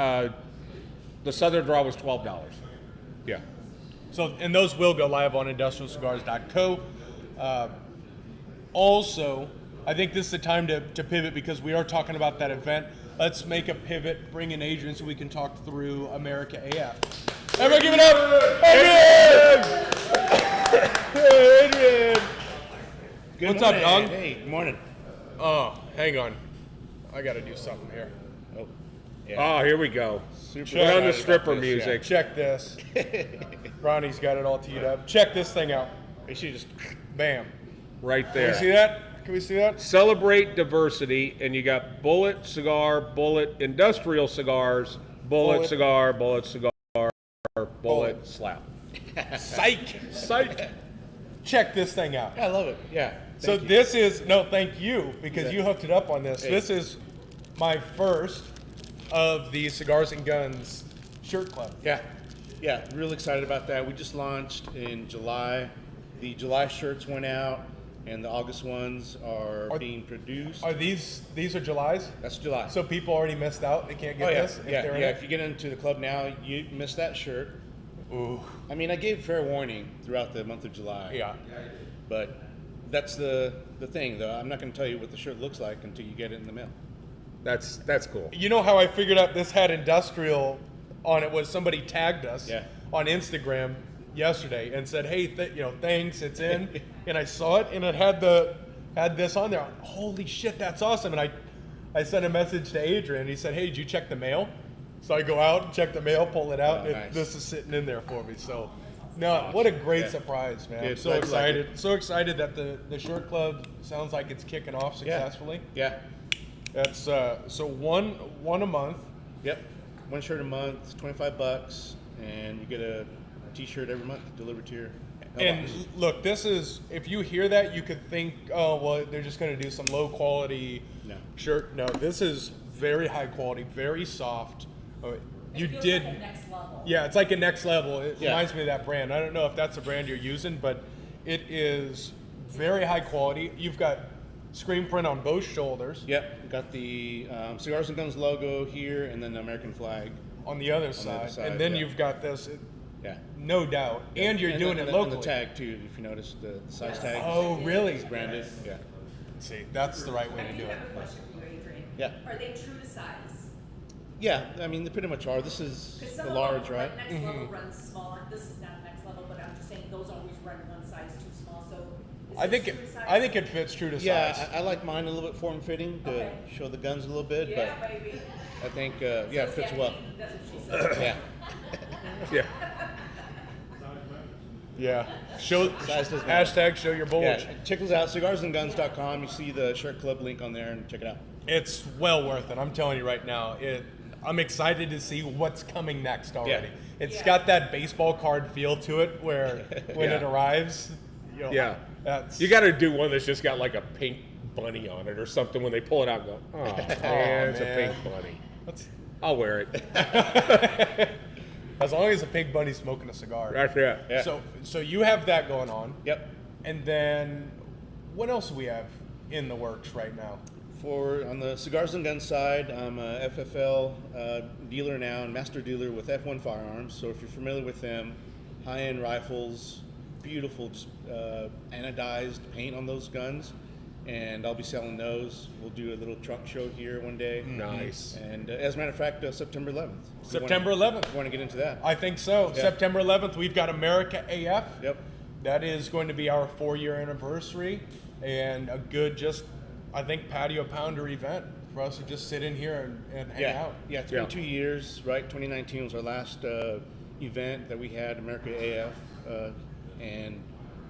Southern Draw was $12. Yeah. So, and those will go live on industrialcigars.co. Also, I think this is the time to pivot because we are talking about that event. Let's make a pivot, bring in Adrian so we can talk through America AF. Everybody give it up! Adrian! What's up, dog? Hey, good morning. Oh, hang on. I got to do something here. Oh, Oh, here we go. super Put on the excited stripper about this, music. Check this. Ronnie's got it all teed up. Check this thing out. Yeah. We should just Bam. Right Can we see there. that? Can we see that? Celebrate diversity, and you got Bullet cigar, Bullet industrial cigars, Bullet Bullet. cigar, Bullet cigar, Bullet. Bullet slap. Psych. Psych. Check this thing out. Yeah, I love it. Yeah. So Thank you. this is, no, thank you, because you hooked it up on this. Hey. This is my first of the Cigars and Guns shirt club. Yeah, real excited about that. We just launched in July. The July shirts went out, and the August ones are being produced. Are these are July's? That's July. So people already missed out. They can't get oh yeah, this if yeah, they're in yeah. it? If you get into the club now, you miss that shirt. Ooh. I mean, I gave fair warning throughout the month of July. Yeah. But that's the thing, though. I'm not going to tell you what the shirt looks like until you get it in the mail. That's cool. You know how I figured out this had industrial on it was somebody tagged us Yeah. on Instagram yesterday and said, "Hey, thanks, it's in." And I saw it and it had this on there. Holy shit, that's awesome! And I sent a message to Adrian. He said, "Hey, did you check the mail?" So I go out, check the mail, pull it out, Oh, and nice. this is sitting in there for me. So, no, what a great Yeah. surprise, man! Dude, I'm so glad you like excited. it. So excited that the shirt club sounds like it's kicking off successfully. Yeah. That's so one a month. Yep. One shirt a month, $25, and you get a T-shirt every month delivered to your And mailbox. look, this is, if you hear that, you could think, oh, well, they're just going to do some low quality No. shirt. No, this is very high quality, very soft. You It feels did. like a next level. Yeah, it's like a next level. It Yeah. reminds me of that brand. I don't know if that's a brand you're using, but it is very high quality. You've got screen print on both shoulders. Yep. Got the Cigars and Guns logo here, and then the American flag. On the other other side, side, and then yeah. you've got this, Yeah. no doubt. And you're doing the, it and locally. the tag too, if you notice the size tag. Oh, really? It's branded. Yeah. See, that's the right way to I do do it. have a question for you, Adrian. Yeah. Are they true to size? Yeah. I mean, they pretty much are. This is Because the some large, of them, right? like next level runs smaller. This is not next level, but I'm just saying those always run one size too small. So is I this think true to size? I think it fits true to Yeah, size. I like mine a little bit form fitting to Okay. show the guns a little bit, Yeah, baby. but I think yeah, it fits well. That's what she said. Yeah. Yeah. Yeah. Show Size doesn't matter. hashtag show your bulge. Yeah, check us out, cigarsandguns.com. You see the shirt club link on there, and check it out. It's well worth it. I'm telling you right now. I'm excited to see what's coming next already. Yeah. It's Yeah. got that baseball card feel to it where when Yeah. it arrives, Yeah. that's You got to do one that's just got like a pink bunny on it or something when they pull it out and go, oh, man, it's a man. pink bunny. that's- I'll wear it. as long as a pink bunny's smoking a cigar. That's it. Yeah. So you have that going on. Yep. And then what else do we have in the works right now? On the cigars and guns side, I'm a FFL dealer now and master dealer with F1 Firearms. So if you're familiar with them, high-end rifles, beautiful, just anodized paint on those guns, and I'll be selling those. We'll do a little trunk show here one day. Nice. And as a matter of fact, September 11th. September 11th. Want to get into that? I think so. Yeah. September 11th, we've got America AF. Yep. That is going to be our 4-year anniversary and a good, just, I think, patio pounder event for us to just sit in here and hang out. Yeah, it's been 2 years, right? 2019 was our last event that we had, America AF, and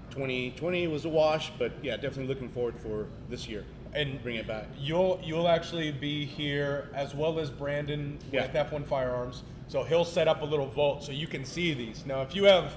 2020 was a wash, but yeah, definitely looking forward for this year and bring it back. You'll actually be here as well as Brandon with F1 Firearms, so he'll set up a little vault so you can see these. Now, if you have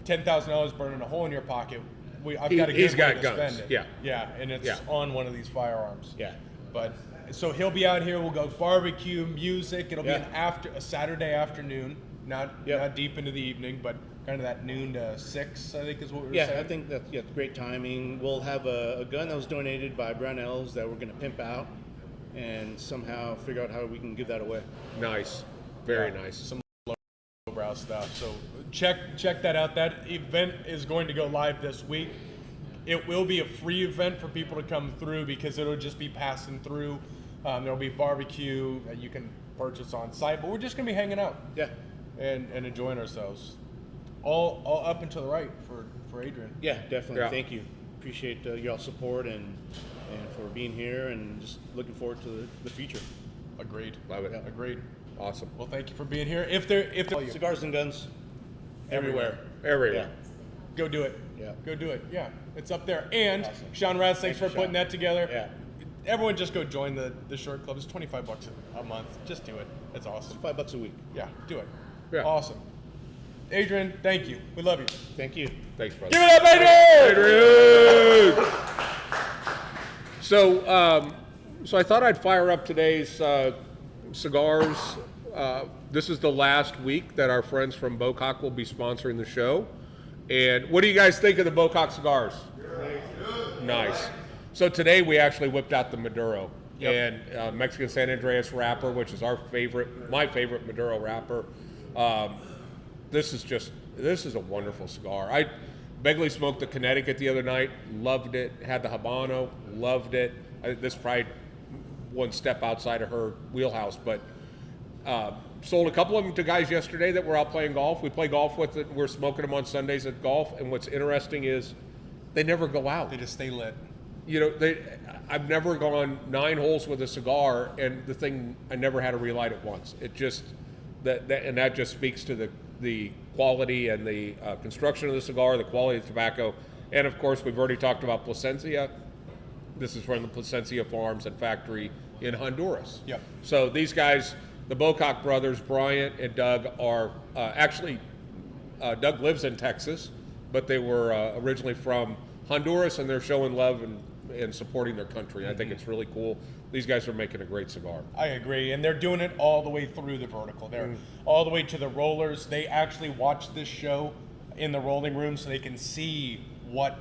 $10,000 burning a hole in your pocket, I've got a He's good got way to guns. spend it. Yeah. Yeah, and it's Yeah. on one of these firearms. Yeah. But so he'll be out here. We'll go barbecue, music. It'll be Yeah. a Saturday afternoon, not deep into the evening, but kind of that noon to 6, I think is what we were saying. Yeah, I think that's great timing. We'll have a gun that was donated by Brownells that we're going to pimp out and somehow figure out how we can give that away. Nice. Very nice. Some lowbrow stuff. So check that out. That event is going to go live this week. It will be a free event for people to come through because it'll just be passing through. There'll be barbecue that you can purchase on site, but we're just going to be hanging out. Yeah. And enjoying ourselves. All up and to the right for Adrian. Yeah, definitely. Yeah. Thank you. Appreciate y'all's support and for being here and just looking forward to the future. Agreed. Love it. Agreed. Awesome. Well, thank you for being here. If Cigars and guns everywhere. Everywhere. go do it. Yeah. Go do it. Yeah. It's up there. And Awesome. Sean Raz, thanks for Sean. putting that together. Yeah. Everyone just go join the short club. It's $25 a month. Just do it. It's awesome. $5 a week. Yeah, do it. Yeah. Awesome. Adrian, thank you. We love you. Thank you. Thanks, brother. Give it up, Adrian! Adrian! So I thought I'd fire up today's cigars. This is the last week that our friends from Bocock will be sponsoring the show. And what do you guys think of the Bocock cigars? Nice. So today we actually whipped out the Maduro and Mexican San Andreas wrapper, which is my favorite Maduro wrapper. This is a wonderful cigar. I Begley smoked the Connecticut the other night, loved it. Had the Habano, loved it. This is probably one step outside of her wheelhouse, but sold a couple of them to guys yesterday that were out playing golf. We play golf with it. We're smoking them on Sundays at golf, and what's interesting is they never go out. They just stay lit. You know, I've never gone 9 holes with a cigar, and the thing, I never had to relight it once. It just, that just speaks to the quality and the construction of the cigar, the quality of the tobacco, and of course, we've already talked about Plasencia. This is from the Plasencia Farms and Factory in Honduras. Yep. So these guys, the Bocock brothers, Bryant and Doug, are actually, Doug lives in Texas, but they were originally from Honduras, and they're showing love and supporting their country. I think it's really cool. These guys are making a great cigar. I agree, and they're doing it all the way through the vertical. They're all the way to the rollers. They actually watch this show in the rolling room so they can see what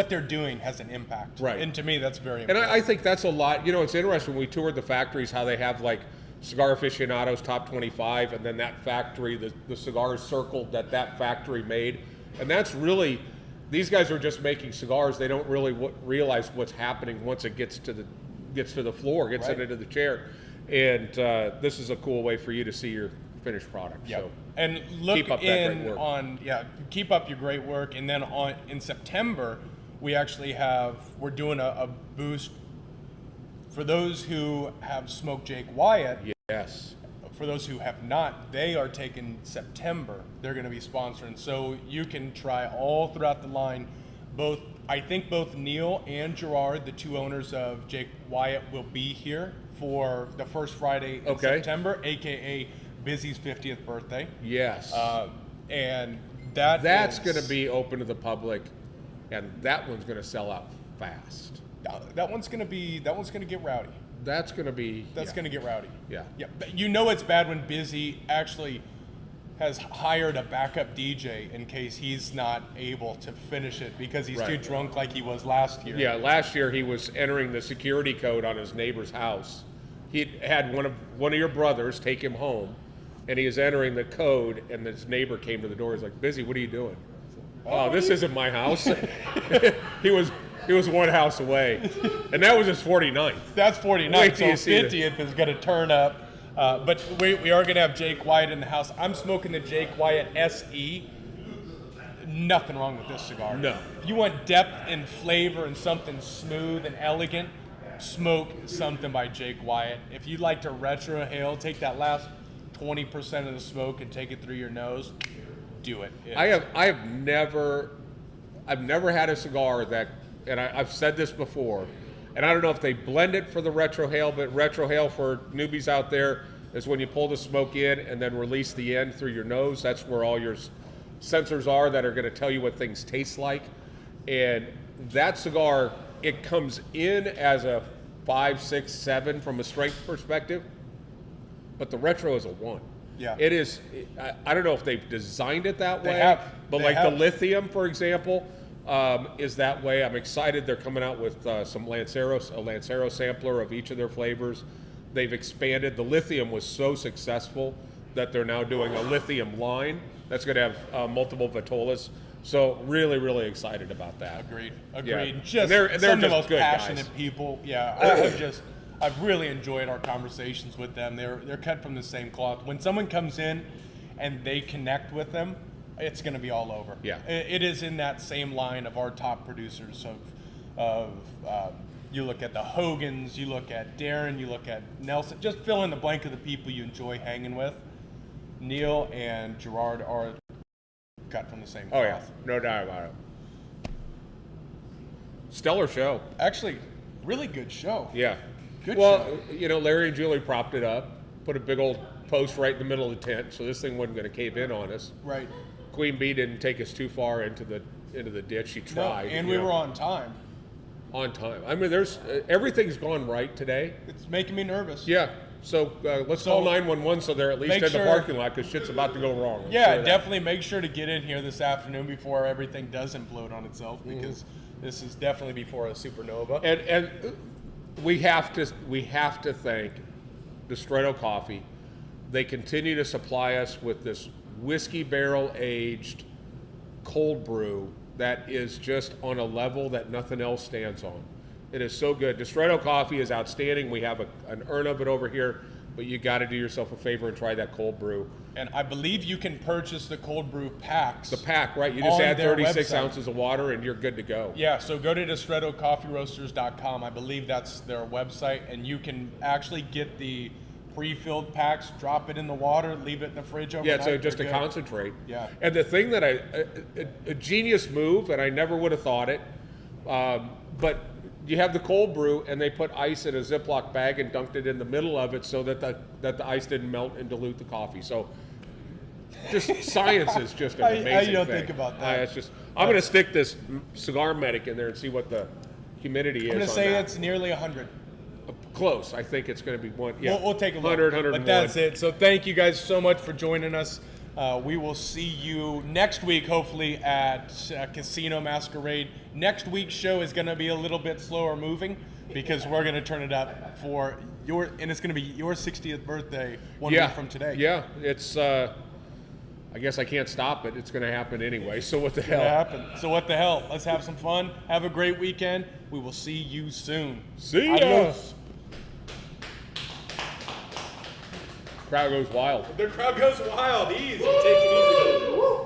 they're doing has an impact. Right. And to me, that's very And important. I think that's a lot. You know, it's interesting when we toured the factories, how they have like Cigar Aficionados Top 25, and then that factory, the cigars circled that factory made. And that's really, these guys are just making cigars. They don't really realize what's happening once it gets to the floor, gets Right. into the chair. And this is a cool way for you to see your finished product. Yep. So And look keep up that great in work. on keep up your great work. And then in September, we actually we're doing a boost for those who have smoked Jake Wyatt. yes. For those who have not, they are taking September. They're going to be sponsoring, so you can try all throughout the line. I think both Neil and Gerard, the two owners of Jake Wyatt, will be here for the first Friday in Okay. September, aka Busy's 50th birthday. Yes. And That's is- going to be open to the public, and that one's going to sell out fast. that one's going to get rowdy. That's going to be. That's yeah. going to get rowdy. Yeah. Yeah. But you know it's bad when Busy actually has hired a backup DJ in case he's not able to finish it because he's too Right. drunk like he was last year. Yeah, last year he was entering the security code on his neighbor's house. He had one of your brothers take him home, and he was entering the code, and his neighbor came to the door. He's like, "Busy, what are you doing?" "Oh, this isn't my house." he was one house away, and that was his 49th. That's Wait 49. till you So see it. 50th is going to turn up. But we are going to have Jake Wyatt in the house. I'm smoking the Jake Wyatt SE. Nothing wrong with this cigar. No. If you want depth and flavor and something smooth and elegant, smoke something by Jake Wyatt. If you'd like to retrohale, take that last 20% of the smoke and take it through your nose, do it. I have never had a cigar that, and I've said this before, and I don't know if they blend it for the retrohale, but retrohale for newbies out there is when you pull the smoke in and then release the end through your nose. That's where all your sensors are that are going to tell you what things taste like. And that cigar, it comes in as a 5, 6, 7 from a strength perspective, but the retro is a 1. Yeah. It is. I don't know if they've designed it that way. They have. But They like have. the lithium, for example, is that way. I'm excited. They're coming out with some Lanceros, a Lancero sampler of each of their flavors. They've expanded. The lithium was so successful that they're now doing a lithium line that's going to have multiple Vitolas. So really, really excited about that. Agreed. Yeah. Just And they're some of the just most good passionate guys. people. Yeah, I've really enjoyed our conversations with them. They're cut from the same cloth. When someone comes in and they connect with them, it's going to be all over. Yeah. It is in that same line of our top producers of you look at the Hogans, you look at Darren, you look at Nelson. Just fill in the blank of the people you enjoy hanging with. Neil and Gerard are cut from the same cloth. Oh yeah, no doubt about it. Stellar show. Actually, really good show. Yeah. Good well, show. you know, Larry and Julie propped it up, put a big old post right in the middle of the tent, so this thing wasn't going to cave in on us. Right. Queen Bee didn't take us too far into the ditch. She No, tried. and you we know, were on time. on time. I mean, there's everything's gone right today. It's making me nervous. Yeah. So let's So, call 911 so they're at least make in the sure- parking lot because shit's about to go wrong. I'm Yeah, sure of that. definitely make sure to get in here this afternoon before everything does implode on itself Mm-hmm. because this is definitely before a supernova. And we have to thank Distretto Coffee. They continue to supply us with this whiskey barrel aged cold brew that is just on a level that nothing else stands on. It is so good. Distretto Coffee is outstanding. We have an urn of it over here, but you got to do yourself a favor and try that cold brew. And I believe you can purchase the cold brew packs. The pack, right? You just On add their 36 website. ounces of water and you're good to go. Yeah, so go to DistrettoCoffeeRoasters.com. I believe that's their website, and you can actually get the pre-filled packs, drop it in the water, leave it in the fridge overnight. Yeah, so just They're a good. concentrate. Yeah. And the thing that a genius move, and I never would have thought it, but you have the cold brew, and they put ice in a Ziploc bag and dunked it in the middle of it so that the ice didn't melt and dilute the coffee. So, just science is just an How amazing you don't thing. think about that? It's just I'm going to stick this cigar medic in there and see what the humidity is. I'm going to on say that. it's nearly 100. Close. I think it's going to be one. Yeah, We'll take a look. 100, 101. But that's it. So thank you guys so much for joining us. We will see you next week, hopefully, at Casino Masquerade. Next week's show is going to be a little bit slower moving because we're going to turn it up for and it's going to be your 60th birthday 1 week from today. Yeah, it's. I guess I can't stop it. It's going to happen anyway. So what the It's gonna hell? happen. So what the hell? Let's have some fun. Have a great weekend. We will see you soon. See ya. Adios. Crowd goes wild. The crowd goes wild. Easy. Take it easy.